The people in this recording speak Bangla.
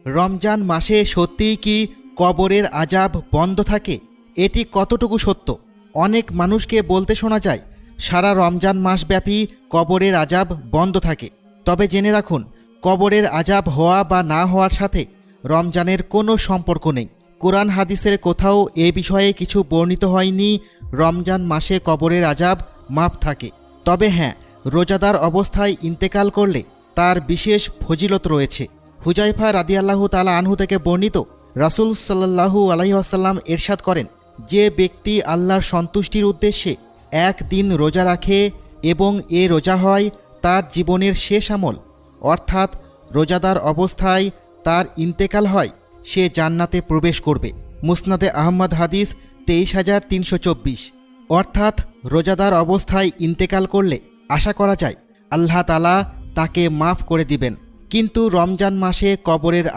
রমজান মাসে সত্যিই কি কবরের আযাব বন্ধ থাকে? এটি কতটুকু সত্য? অনেক মানুষকে বলতে শোনা যায় সারা রমজান মাসব্যাপী কবরের আযাব বন্ধ থাকে। তবে জেনে রাখুন, কবরের আযাব হওয়া বা না হওয়ার সাথে রমজানের কোনো সম্পর্ক নেই। কোরআন হাদিসের কোথাও এ বিষয়ে কিছু বর্ণিত হয়নি রমজান মাসে কবরের আযাব মাফ থাকে। তবে হ্যাঁ, রোজাদার অবস্থায় ইন্তেকাল করলে তার বিশেষ ফজিলত রয়েছে। হুজাইফা রাদিয়াল্লাহু তাআলা আনহু থেকে বর্ণিত, রাসূল সাল্লাল্লাহু আলাইহি ওয়াসাল্লাম ইরশাদ করেন, যে ব্যক্তি আল্লাহর সন্তুষ্টির উদ্দেশ্যে একদিন রোজা রাখে এবং এ রোজা হয় তার জীবনের শেষ আমল, অর্থাৎ রোজাদার অবস্থায় তার ইন্তেকাল হয়, সে জান্নাতে প্রবেশ করবে। মুসনাদে আহমদ হাদিস 23,324। অর্থাৎ রোজাদার অবস্থায় ইন্তেকাল করলে আশা করা যায় আল্লাহ তাআলা তাকে মাফ করে দিবেন। কিন্তু রমজান মাসে কবরের